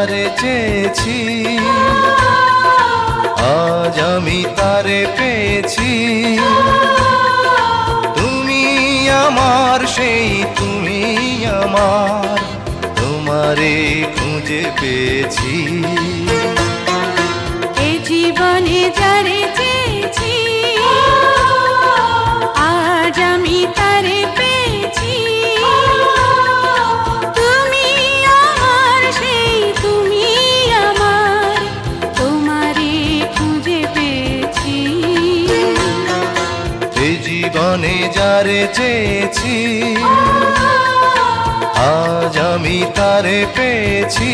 যারে চেয়েছি, আজ আমি তারে পেয়েছি। তুমি আমার, সেই তুমি আমার, তোমারে খুঁজে পেয়েছি। এ জীবনে যারে চেয়েছি, আজ আমি তারে পেয়েছি। তুমি আমার, সেই তুমি আমার, তোমারে খুঁজে পেয়েছি। এ জীবনে যারে চেয়েছি, আজ আমি তারে পেয়েছি।